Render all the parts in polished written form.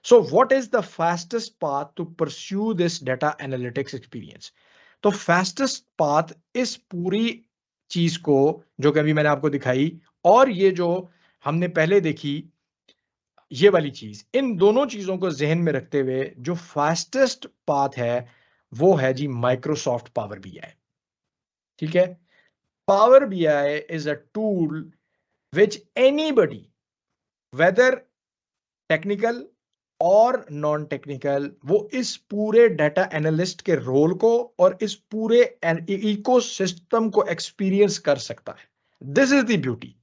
So what is the fastest path to pursue this data analytics experience? तो fastest path इस पूरी चीज को जो कि अभी मैंने आपको दिखाई और ये जो हमने पहले देखी ये वाली चीज, इन दोनों चीजों को जहन में रखते हुए जो फास्टेस्ट पाथ है वो है जी माइक्रोसॉफ्ट पावर बीआई। ठीक है, power BI is a tool which anybody whether technical और नॉन टेक्निकल वो इस पूरे डाटा एनालिस्ट के रोल को और इस पूरे इकोसिस्टम को एक्सपीरियंस कर सकता है। This is the beauty.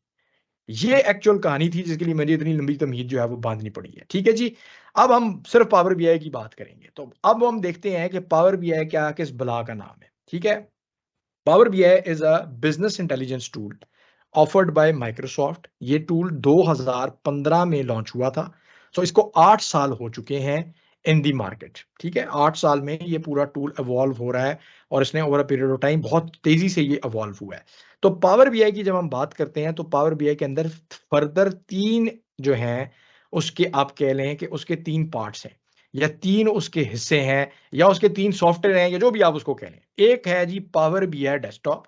ये एक्चुअल कहानी थी जिसके लिए मुझे इतनी लंबी तमहीद जो है वो बांधनी पड़ी है। ठीक है जी, अब हम सिर्फ पावर बीआई की बात करेंगे। तो अब हम देखते हैं कि पावर बीआई क्या किस बला का नाम है। ठीक है, power BI is a business intelligence tool offered by Microsoft. ये टूल 2015 में लॉन्च हुआ था। सो इसको 8 साल हो चुके हैं इन दी मार्केट। ठीक है, 8 साल में ये पूरा टूल इवॉल्व हो रहा है और इसने over a period of time बहुत तेजी से ये इवॉल्व हुआ है। तो पावर बीआई की जब हम बात करते हैं तो पावर बीआई के अंदर फर्दर 3 जो हैं उसके आप कह लें कि उसके 3 पार्ट्स हैं या 3 उसके हिस्से हैं या उसके 3 सॉफ्टवेयर हैं या जो भी आप उसको कह लें। एक है जी पावर बीआई डेस्कटॉप,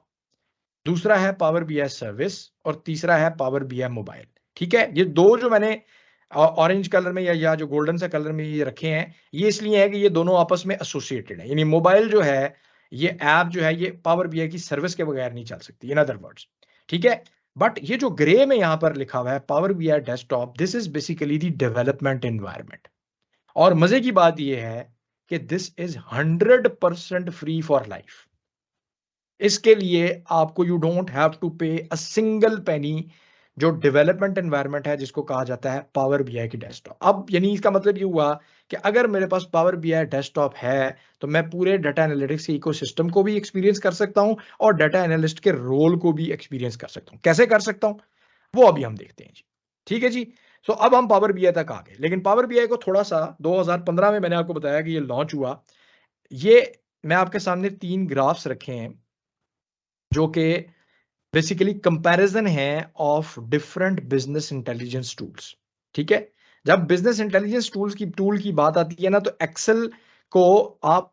दूसरा है पावर बीआई सर्विस और तीसरा है पावर बीआई मोबाइल। ठीक है, ये दो जो मैंने ऑरेंज कलर में या जो गोल्डन सा कलर में ये रखे हैं ये इसलिए है कि ये दोनों आपस में एसोसिएटेड है। यानी मोबाइल जो है ये ऐप जो है ये पावर बीआई की सर्विस के बगैर नहीं चल सकती, इन अदर वर्ड्स। ठीक है, बट ये जो ग्रे में यहां पर लिखा हुआ है power BI desktop, this is basically the development environment. और मजे की बात यह है कि this is 100% free for life. इसके लिए आपको यू डोंट हैव टू पे अ सिंगल पेनी। जो डेवलपमेंट एनवायरनमेंट है जिसको कहा जाता है पावर बीआई की डेस्कटॉप। अब यानी इसका मतलब ये हुआ कि अगर मेरे पास पावर बीआई डेस्कटॉप है तो मैं पूरे डाटा एनालिटिक्स के इकोसिस्टम को भी एक्सपीरियंस कर सकता हूं और डाटा एनालिस्ट के रोल को भी एक्सपीरियंस कर सकता हूं। कैसे कर सकता हूं वो अभी हम देखते हैं जी। ठीक है जी, तो अब हम पावर बीआई तक आ गए, लेकिन पावर बीआई को थोड़ा सा 2015 में मैंने आपको बताया कि ये लॉन्च हुआ। ये मैं आपके सामने 3 ग्राफ्स रखे हैं जो कि बेसिकली कंपैरिजन है of different business intelligence tools. ठीक है, जब बिजनेस इंटेलिजेंस टूल की बात आती है ना तो एक्सेल को आप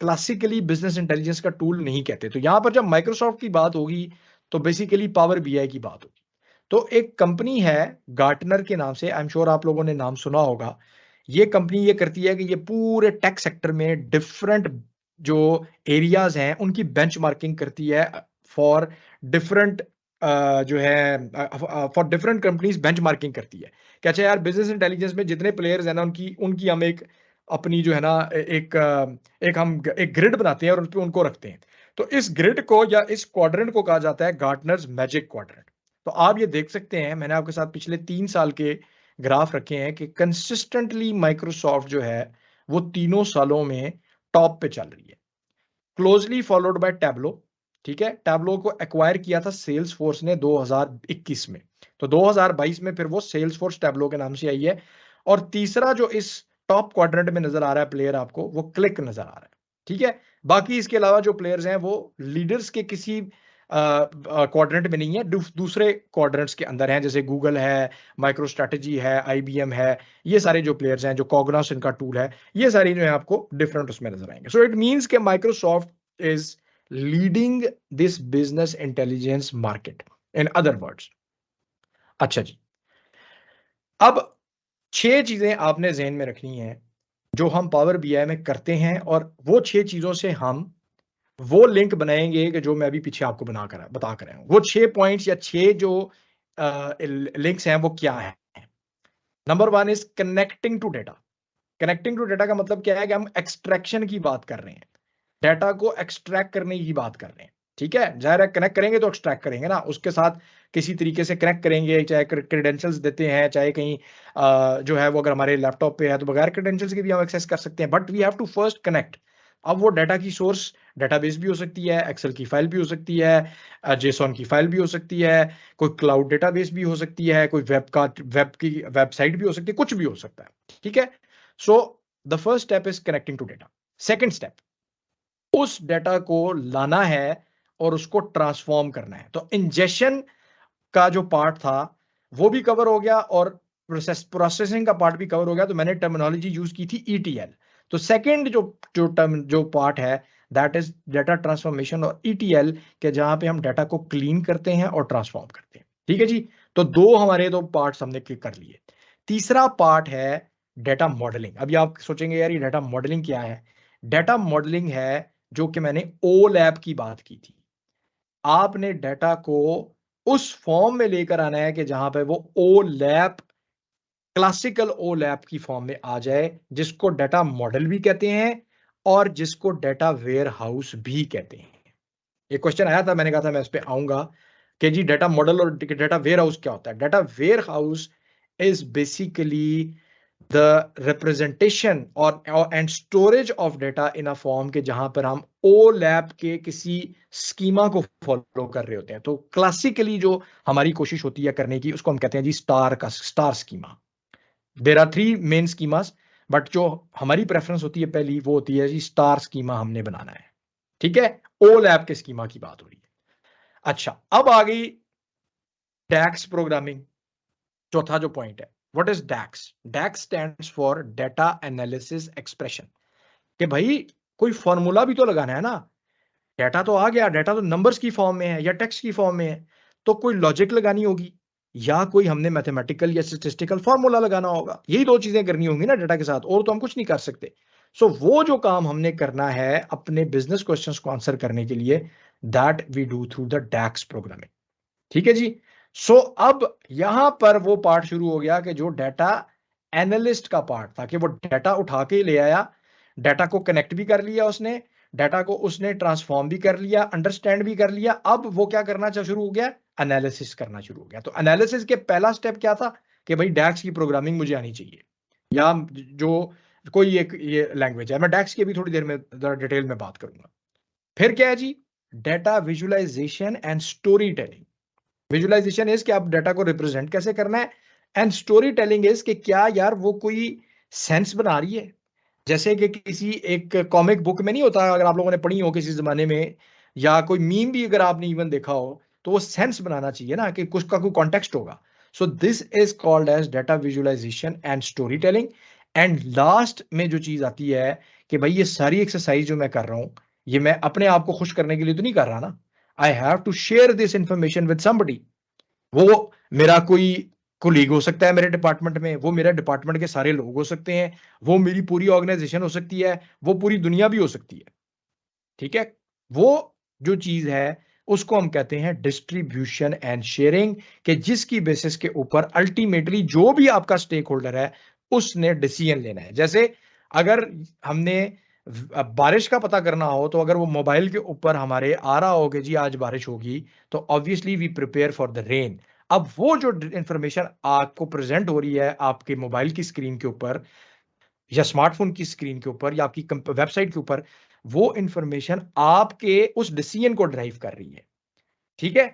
क्लासिकली बिजनेस इंटेलिजेंस का टूल नहीं कहते। तो यहां पर जब माइक्रोसॉफ्ट की बात होगी तो बेसिकली पावर बीआई की बात होगी। तो एक कंपनी है गार्टनर के नाम से, आई एम श्योर आप लोगों ने नाम सुना होगा। ये कंपनी ये करती है कि ये पूरे टेक सेक्टर में डिफरेंट जो एरियाज हैं उनकी बेंचमार्किंग करती है फॉर डिफरेंट जो है फॉर डिफरेंट कंपनीज बेंचमार्किंग करती है कि अच्छा यार बिजनेस इंटेलिजेंस में जितने प्लेयर्स हैं ना उनकी उनकी हम एक अपनी जो है ना एक हम एक ग्रिड बनाते हैं और उन पे उनको रखते हैं। तो इस ग्रिड को या इस क्वाड्रेंट को कहा जाता है गार्टनर्स मैजिक क्वाड्रेंट। तो आप ये देख सकते हैं मैंने आपके साथ पिछले 3 साल के ग्राफ रखे हैं कि कंसिस्टेंटली माइक्रोसॉफ्ट जो है वो तीनों सालों में टॉप पे चल रही है, क्लोजली फॉलोड बाय टैबलो। ठीक है, टैबलो को एक्वायर किया था सेल्स फोर्स ने 2021 में, तो 2022 में फिर वो सेल्स फोर्स टैबलो के नाम से आई है। और तीसरा जो इस टॉप क्वाड्रेंट में नजर आ रहा है प्लेयर आपको वो क्लिक नजर आ रहा है। ठीक है, बाकी इसके अलावा जो प्लेयर्स हैं वो लीडर्स के किसी क्वाड्रेंट में नहीं है, दूसरे क्वाड्रेंट्स के अंदर हैं, जैसे गूगल है, माइक्रो स्ट्रेटेजी है, आईबीएम है। ये सारे जो प्लेयर्स हैं, जो कॉग्नोस इनका टूल है, ये सारी जो है आपको डिफरेंट उसमें नजर आएंगे। सो इट मींस कि Microsoft is leading this business intelligence market, in other words. अच्छा जी, अब 6 चीजें आपने जहन में रखनी है जो हम पावर बीआई में करते हैं और वो 6 चीजों से हम वो लिंक बनाएंगे कि जो मैं अभी पीछे आपको बता कर रहा हूं। वो 6 पॉइंट्स या 6 जो लिंक्स हैं वो क्या है। Number 1 is connecting to data. Connecting to data का मतलब क्या है कि हम एक्सट्रैक्शन की बात कर रहे हैं, डेटा को एक्सट्रैक्ट करने की बात कर रहे हैं। ठीक है, जाहिर है कनेक्ट करेंगे तो एक्सट्रैक्ट करेंगे ना, उसके साथ किसी तरीके से कनेक्ट करेंगे, चाहे क्रेडेंशियल्स देते हैं, चाहे कहीं जो है वो अगर हमारे लैपटॉप पे है तो बगैर क्रेडेंशियल्स के भी हम एक्सेस कर सकते हैं, but we have to first connect. अब वो डाटा की सोर्स डेटाबेस भी हो सकती है, एक्सेल की फाइल भी हो सकती है, जेसॉन की फाइल भी हो सकती है, कोई क्लाउड डेटाबेस भी हो सकती है, कोई वेब की वेबसाइट भी हो सकती है, कुछ भी हो सकता है। ठीक है, so the first step is connecting to data. Second step, उस डेटा को लाना है और उसको ट्रांसफॉर्म करना है। तो इंजेक्शन का जो पार्ट था वो भी कवर हो गया और प्रोसेसिंग का पार्ट भी कवर हो गया, तो मैंने टर्मिनोलॉजी यूज की थी ETL। तो सेकंड जो पार्ट है दैट इज डाटा ट्रांसफॉर्मेशन और ETL के, जहां पे हम डाटा को क्लीन करते हैं और ट्रांसफॉर्म करते हैं। ठीक है जी, तो दो हमारे दो पार्ट्स हमने क्लिक कर लिए। तीसरा पार्ट है डाटा मॉडलिंग। अभी आप सोचेंगे यार ये डाटा मॉडलिंग क्या है? डाटा मॉडलिंग है जो कि मैंने ओ लैब की बात की थी। आपने डाटा को उस फॉर्म में लेकर आना है कि जहां पे वो ओ लैब, क्लासिकल ओ लैब की फॉर्म में आ जाए, जिसको डाटा मॉडल भी कहते हैं और जिसको डाटा वेयर हाउस भी कहते हैं। एक क्वेश्चन आया था, मैंने कहा था मैं इस पे आऊंगा कि जी डाटा मॉडल और डाटा वेयर हाउस क्या होता है। Data warehouse is basically the representation और and storage of data in a form के, जहां पर हम ओ लैब के किसी स्कीमा को फॉलो कर रहे होते हैं। तो क्लासिकली जो हमारी कोशिश होती है करने की, उसको हम कहते हैं जी star schema. There are 3 main schemas, but जो हमारी प्रेफरेंस होती है पहली, वो होती है जी स्टार स्कीमा हमने बनाना है। ठीक है, ओ लैब के स्कीमा की बात हो रही है। अच्छा, अब आ गई डैक्स प्रोग्रामिंग, चौथा जो पॉइंट है। What is DAX? DAX stands for data analysis expression. कि भाई कोई फॉर्मूला भी तो लगाना है ना। डाटा तो आ गया, डाटा तो नंबर्स की फॉर्म में है या टेक्स्ट की फॉर्म में है, तो कोई लॉजिक लगानी होगी या कोई हमने मैथमेटिकल या स्टैटिस्टिकल फॉर्मूला लगाना होगा। यही दो चीजें करनी होंगी ना डाटा के साथ, और तो हम कुछ नहीं कर सकते। सो वो जो काम हमने करना है अपने बिजनेस क्वेश्चंस को आंसर करने के लिए, that we do through the DAX programming. ठीक है जी। सो अब यहां पर वो पार्ट शुरू हो गया कि जो डाटा एनालिस्ट का पार्ट था, कि वो डाटा उठा के ले आया, डाटा को कनेक्ट भी कर लिया उसने, डाटा को उसने ट्रांसफॉर्म भी कर लिया, अंडरस्टैंड भी कर लिया। अब वो क्या करना शुरू हो गया? एनालिसिस करना शुरू हो गया। तो एनालिसिस के पहला स्टेप क्या था कि भाई डैक्स की प्रोग्रामिंग मुझे आनी चाहिए, या जो कोई एक ये लैंग्वेज है। मैं डैक्स की भी थोड़ी देर में डिटेल में बात करूंगा। फिर क्या है जी? Data visualisation and story telling. Visualisation is कि आप डाटा को रिप्रेजेंट कैसे करना है, एंड स्टोरी टेलिंग इज कि क्या यार वो कोई सेंस बना रही है। जैसे कि किसी एक कॉमिक बुक में नहीं होता, अगर आप लोगों ने पढ़ी हो किसी जमाने में, या कोई मीम भी अगर आपने इवन देखा हो, तो वो सेंस बनाना चाहिए ना, कि कुछ का कोई कॉन्टेक्स्ट होगा। So this is called as data visualisation and story telling. And last में जो चीज आती है कि भाई ये सारी एक्सरसाइज जो मैं कर रहा हूं, ये मैं अपने आप को खुश करने के लिए तो नहीं कर रहा ना। I have to share this information with somebody. वो मेरा कोई कोलीग हो सकता है मेरे डिपार्टमेंट में, वो मेरे डिपार्टमेंट के सारे लोग हो सकते हैं, वो मेरी पूरी ऑर्गेनाइजेशन हो सकती है, वो पूरी दुनिया भी हो सकती है। ठीक है, वो जो चीज है उसको हम कहते हैं डिस्ट्रीब्यूशन एंड शेयरिंग, कि जिसकी बेसिस के ऊपर अल्टीमेटली जो भी आपका स्टेक होल्डर है उसने डिसीजन लेना है। जैसे अगर हमने बारिश का पता करना हो, तो अगर वो मोबाइल के ऊपर हमारे आ रहा हो कि जी आज बारिश होगी, तो obviously we prepare for the rain. अब वो जो इंफॉर्मेशन आपको प्रेजेंट हो रही है आपके मोबाइल की स्क्रीन के ऊपर, या स्मार्टफोन की स्क्रीन के ऊपर, या आपकी वेबसाइट के ऊपर, वो इंफॉर्मेशन आपके उस डिसीजन को ड्राइव कर रही है। ठीक है,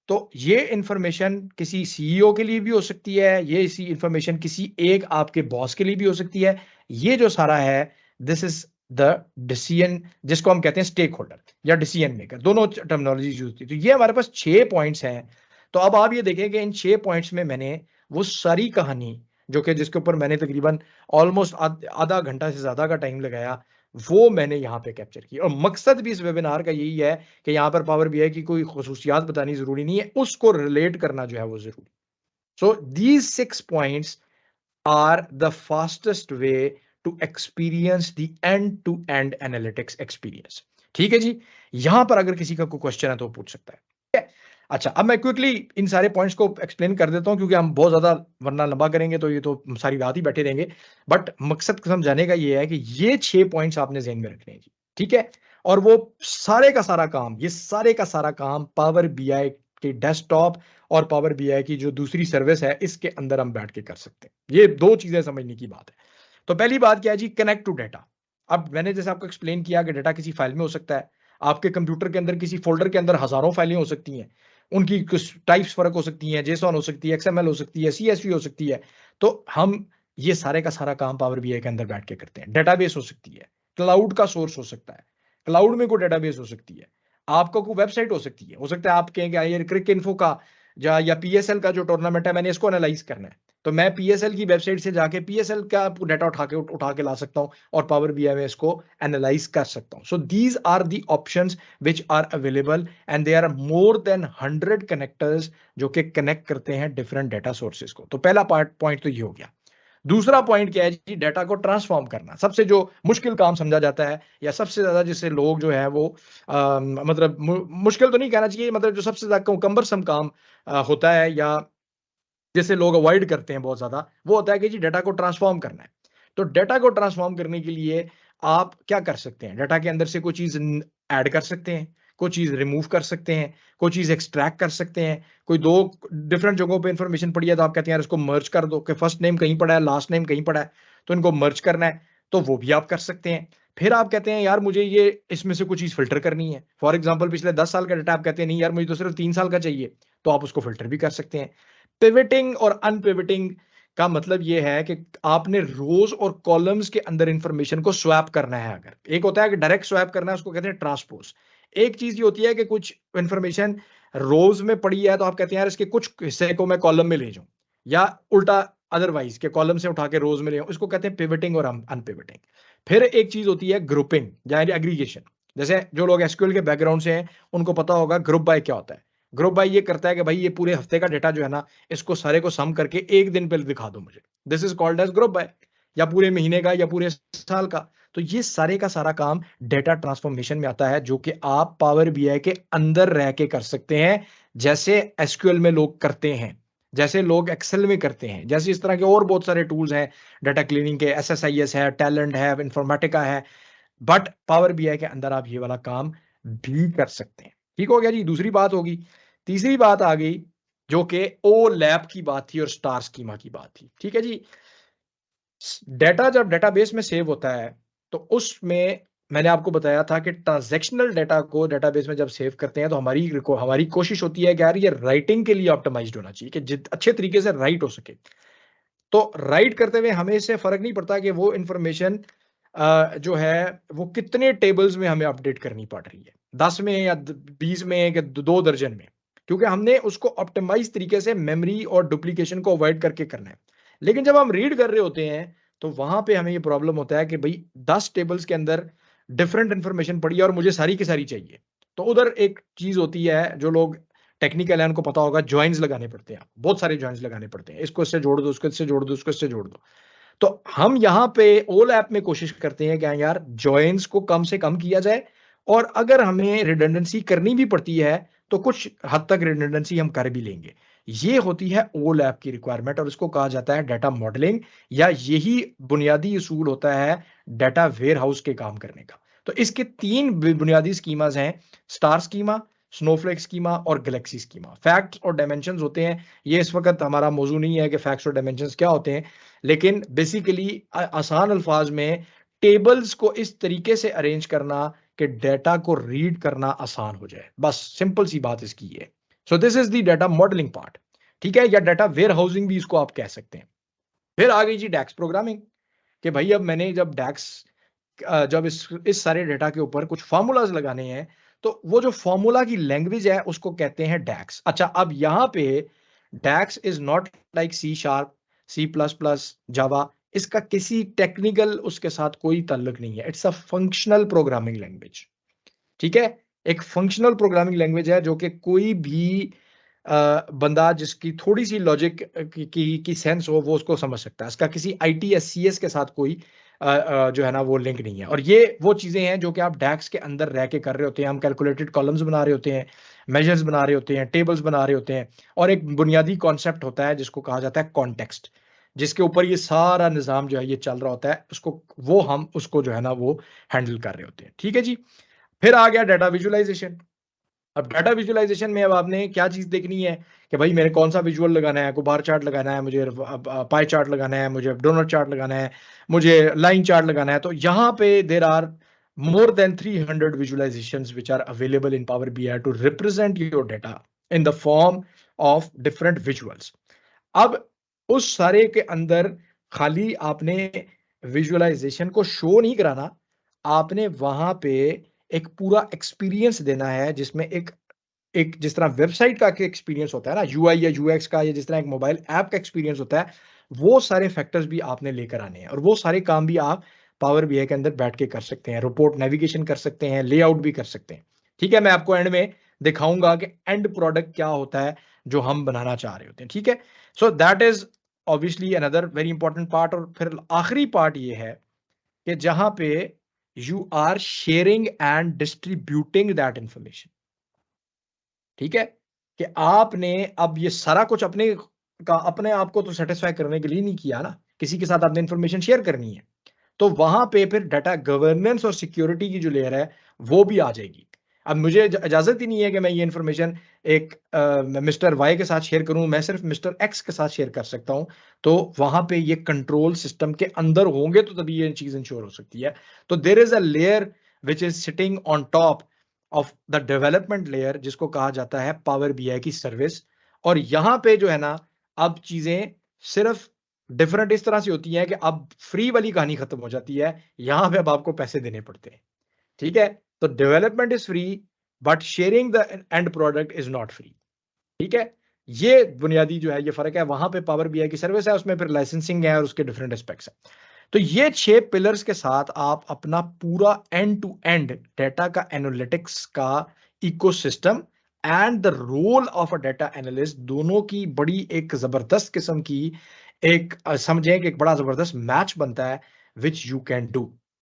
तो ये इंफॉर्मेशन किसी सीईओ के लिए भी हो सकती है, ये इसी इंफॉर्मेशन किसी एक आपके बॉस के लिए भी हो सकती है। ये जो सारा है, दिस इज द डिसीजन, जिसको हम कहते हैं स्टेक होल्डर या डिसीजन मेकर, दोनों टर्मिनोलॉजी यूज होती है। तो ये हमारे पास 6 पॉइंट्स हैं। तो अब आप ये देखें कि इन 6 पॉइंट्स में मैंने वो सारी कहानी, जो कि जिसके ऊपर मैंने तकरीबन ऑलमोस्ट आधा घंटा से ज्यादा का टाइम लगाया, वो मैंने यहाँ पे कैप्चर की। और मकसद भी इस वेबिनार का यही है कि यहाँ पर पावर बीआई की कोई खुसूसियात बतानी जरूरी नहीं है, उसको रिलेट करना जो है वो जरूरी। So these 6 points are the fastest way to experience the end to end analytics experience. ठीक है जी, यहां पर अगर किसी का कोई क्वेश्चन है तो पूछ सकता है। ठीक है? अच्छा, अब मैं क्विकली इन सारे पॉइंट्स को एक्सप्लेन कर देता हूं, क्योंकि हम बहुत ज्यादा वरना लंबा करेंगे तो ये तो सारी रात ही बैठे रहेंगे। बट मकसद समझाने का ये है कि ये 6 पॉइंट्स आपने ज़हन में रखने हैं जी। ठीक है, और वो सारे का सारा काम, ये सारे का सारा काम पावर बीआई के डेस्कटॉप और पावर बीआई की जो दूसरी सर्विस है इसके अंदर हम बैठ के कर सकते हैं। ये दो चीजें समझने की बात है। तो पहली बात क्या है जी? Connect to data. अब मैंने जैसे आपको एक्सप्लेन किया कि डाटा किसी फाइल में हो सकता है, आपके कंप्यूटर के अंदर किसी फोल्डर के अंदर हजारों फाइलें हो सकती हैं, उनकी कुछ टाइप्स फर्क हो सकती हैं, जेसॉन हो सकती है, एक्सएमएल हो सकती है, सीएसवी हो सकती है। तो हम ये सारे का सारा काम पावर बीआई के अंदर बैठ के करते हैं। डेटाबेस हो सकती है, क्लाउड का सोर्स हो सकता है, क्लाउड में कोई डेटाबेस हो सकती है, आपका कोई वेबसाइट हो सकता है आप कहेंगे यार क्रिक इन्फो का या पीएसएल का जो टूर्नामेंट है मैंने इसको एनालाइज करना है, तो मैं पीएसएल की वेबसाइट से जाके पीएसएल का डाटा उठा के ला सकता हूं और पावर बीआई में इसको एनालाइज कर सकता हूं. So these are the options which are available and there are more than 100 connectors जो कि कनेक्ट करते हैं डिफरेंट डाटा सोर्सेज को. तो पहला पॉइंट तो ये हो गया. दूसरा पॉइंट क्या है जी, डाटा को ट्रांसफॉर्म करना. सबसे जो मुश्किल काम समझा जाता है या सबसे ज्यादा जिससे लोग जो है वो मतलब मुश्किल तो नहीं कहना चाहिए, मतलब जो सबसे ज्यादा कम्बरसम काम होता है या जिसे लोग अवॉइड करते हैं बहुत ज्यादा, वो होता है कि जी डाटा को ट्रांसफॉर्म करना है. तो डाटा को ट्रांसफॉर्म करने के लिए आप क्या कर सकते हैं? डाटा के अंदर से कोई चीज ऐड कर सकते हैं, कोई चीज रिमूव कर सकते हैं, कोई चीज एक्सट्रैक्ट कर सकते हैं. कोई दो डिफरेंट जगहों पे इंफॉर्मेशन पड़ी है तो आप कहते हैं यार इसको मर्ज कर दो, कि फर्स्ट नेम कहीं पड़ा है, लास्ट नेम कहीं पड़ा है, तो इनको मर्ज करना है, तो वो भी आप कर सकते हैं. फिर आप कहते हैं यार मुझे ये इसमें से कुछ चीज फिल्टर करनी है. फॉर एग्जाम्पल पिछले 10 साल का डाटा आप कहते हैं नहीं यार मुझे तो सिर्फ 3 साल का चाहिए, तो आप उसको फिल्टर भी कर सकते हैं. पिवटिंग और अनपिवटिंग का मतलब ये है कि आपने रोज और कॉलम्स के अंदर इंफॉर्मेशन को स्वैप करना है. अगर एक होता है कि डायरेक्ट स्वैप करना है, उसको कहते हैं ट्रांसपोज. एक चीज ये होती है कि कुछ इंफॉर्मेशन रोज में पड़ी है तो आप कहते हैं यार इसके कुछ हिस्से को मैं कॉलम में ले जाऊं, या उल्टा अदरवाइज के कॉलम से उठा के रोज में ले आऊं, इसको कहते हैं पिवटिंग और अनपिवटिंग. फिर एक चीज होती है ग्रुपिंग यानी एग्रीगेशन. जैसे जो लोग एसक्यूएल के बैकग्राउंड से हैं उनको पता होगा ग्रुप बाय क्या होता है. ग्रुप बाय ये करता है कि भाई ये पूरे हफ्ते का डेटा जो है ना, इसको सारे को सम करके एक दिन पहले दिखा दो मुझे. This is called age group by. या पूरे महीने का या पूरे साल का. तो ये सारे का सारा काम डेटा ट्रांसफॉर्मेशन में आता है, जो कि आप पावर बीआई के अंदर रह के कर सकते हैं, जैसे एसक्यूएल में लोग करते हैं, जैसे लोग एक्सेल में करते हैं, जैसे इस तरह के और बहुत सारे टूल्स हैं डाटा क्लीनिंग के. एसएसआईएस है, टैलेंट है, इन्फॉर्मेटिका है. बट पावर बीआई के अंदर आप ये वाला काम भी कर सकते हैं. ठीक हो गया जी. दूसरी बात होगी. तीसरी बात आ गई जो कि ओ लैब की बात थी और स्टार स्कीमा की बात थी. ठीक है जी. डेटा जब डेटाबेस में सेव होता है तो उसमें मैंने आपको बताया था कि ट्रांजैक्शनल डेटा को डेटाबेस में जब सेव करते हैं तो हमारी कोशिश होती है कि यार ये राइटिंग के लिए ऑप्टिमाइज्ड होना चाहिए कि अच्छे तरीके से राइट हो सके. तो राइट करते हुए हमें इससे फर्क नहीं पड़ता कि वो इंफॉर्मेशन जो है वो कितने टेबल्स में हमें अपडेट करनी पड़ रही है, 10 में या 20 में या 2 दर्जन में, क्योंकि हमने उसको ऑप्टिमाइज तरीके से मेमोरी और डुप्लीकेशन को अवॉइड करके करना है. लेकिन जब हम रीड कर रहे होते हैं तो वहां पे हमें ये प्रॉब्लम होता है कि भाई 10 टेबल्स के अंदर डिफरेंट इंफॉर्मेशन पड़ी है और मुझे सारी की सारी चाहिए. तो उधर एक चीज होती है, जो लोग टेक्निकल है उनको पता होगा, जॉइंस लगाने पड़ते हैं. बहुत सारे जॉइंस लगाने पड़ते हैं, इसको इससे जोड़ दो, उसको इससे जोड़ दो, उसको इससे जोड़ दो. तो हम यहाँ पे ओल ऐप में कोशिश करते हैं कि यार जॉइंस को कम से कम किया जाए, और अगर हमें रिडंडेंसी करनी भी पड़ती है तो कुछ हद तक रिडंडेंसी हम कर भी लेंगे. ये होती है ओल ऐप की रिक्वायरमेंट और इसको कहा जाता है डाटा मॉडलिंग, या यही बुनियादी असूल होता है डाटा वेयर हाउस के काम करने का. तो इसके 3 बुनियादी स्कीमास हैं: स्टार स्कीमा, स्नोफ्लेक स्कीमा और गैलेक्सी स्कीमा. फैक्ट्स और डायमेंशंस होते हैं. ये इस वक्त हमारा मौजू नहीं है कि फैक्ट्स और डायमेंशंस क्या होते हैं, लेकिन बेसिकली आसान अल्फाज में टेबल्स को इस तरीके से अरेंज करना कि डेटा को रीड करना आसान हो जाए. बस सिंपल सी बात इसकी है. सो this is the data modelling part. ठीक है, या डाटा वेयर हाउसिंग भी इसको आप कह सकते हैं. फिर आ गई जी डैक्स प्रोग्रामिंग, कि भाई अब मैंने जब डैक्स जब इस सारे डेटा के ऊपर कुछ फॉर्मूलाज लगाने हैं, तो वो जो फॉर्मूला की लैंग्वेज है उसको कहते हैं डैक्स. अच्छा, अब यहां पे DAX is not like C sharp, C plus plus, Java. इसका किसी टेक्निकल उसके साथ कोई ताल्लुक नहीं है. It's a functional programming language. ठीक है, एक फंक्शनल प्रोग्रामिंग लैंग्वेज है जो कि कोई भी बंदा जिसकी थोड़ी सी लॉजिक की सेंस हो वो उसको समझ सकता है. इसका किसी आईटीएससीएस के साथ कोई जो है ना वो लिंक नहीं है. और ये वो चीजें हैं जो कि आप डैक्स के अंदर रह के कर रहे होते हैं. हम कैलकुलेटेड कॉलम्स बना रहे होते हैं, मेजर्स बना रहे होते हैं, टेबल्स बना रहे होते हैं, और एक बुनियादी कॉन्सेप्ट होता है जिसको कहा जाता है कॉन्टेक्स्ट, जिसके ऊपर ये सारा निजाम जो है ये चल रहा होता है. हम उसको जो है ना वो हैंडल कर रहे होते हैं. ठीक है जी. फिर आ गया डाटा विजुअलाइजेशन. अब डाटा विजुअलाइजेशन में अब आपने क्या चीज देखनी है कि भाई मैंने कौन सा विजुअल लगाना है, को बार चार्ट लगाना है, मुझे पाई चार्ट लगाना है, मुझे डोनट चार्ट लगाना है, मुझे लाइन चार्ट लगाना है. तो यहाँ पे there are more than 300 visualizations which are available in Power BI to represent your data in the form of different visuals. अब उस सारे के अंदर खाली आपने विजुअलाइजेशन को शो नहीं कराना, आपने वहां पे एक पूरा एक्सपीरियंस देना है, जिसमें एक एक जिस तरह वेबसाइट का एक्सपीरियंस होता है ना, यूआई या यूएक्स का, या जिस तरह एक मोबाइल ऐप का एक्सपीरियंस होता है, वो सारे फैक्टर्स भी आपने लेकर आने हैं और वो सारे काम भी आप पावर बीआई के अंदर बैठ के कर सकते हैं। रिपोर्ट नेविगेशन कर सकते हैं, लेआउट भी कर सकते हैं। ठीक है, मैं आपको एंड में दिखाऊंगा कि एंड प्रोडक्ट क्या होता है जो हम बनाना चाह रहे होते हैं। ठीक है, so that is obviously another very important part. और फिर आखिरी पार्ट ये है कि जहां पे you are sharing and distributing that information. ठीक है, कि आपने अब ये सारा कुछ अपने आप को तो सेटिस्फाई करने के लिए नहीं किया ना, किसी के साथ आपने इंफॉर्मेशन शेयर करनी है। तो वहां पे फिर डाटा गवर्नेंस और सिक्योरिटी की जो लेयर है वो भी आ जाएगी। अब मुझे इजाजत ही नहीं है कि मैं ये इंफॉर्मेशन एक मिस्टर वाई के साथ शेयर करूं, मैं सिर्फ मिस्टर एक्स के साथ शेयर कर सकता हूं। तो वहां पे ये कंट्रोल सिस्टम के अंदर होंगे तो तभी ये चीज इंश्योर हो सकती है। तो there is a layer which is sitting on top of the development layer, जिसको कहा जाता है पावर बीआई की सर्विस। और यहां पे जो है ना, अब चीजें सिर्फ डिफरेंट इस तरह से होती है कि अब फ्री वाली कहानी खत्म हो जाती है, यहां पे अब आपको पैसे देने पड़ते हैं। ठीक है, तो development is free but sharing the end product is not free. ठीक है, ये बुनियादी जो है ये फर्क है। वहां पे पावर बीआई की सर्विस है, उसमें फिर लाइसेंसिंग है और उसके डिफरेंट एस्पेक्ट्स है। तो ये 6 पिलर्स के साथ आप अपना पूरा एंड टू एंड डेटा का एनालिटिक्स का ecosystem and the role of a data analyst, दोनों की बड़ी एक जबरदस्त किस्म की एक समझें कि एक बड़ा जबरदस्त मैच बनता है विच यू कैन डू।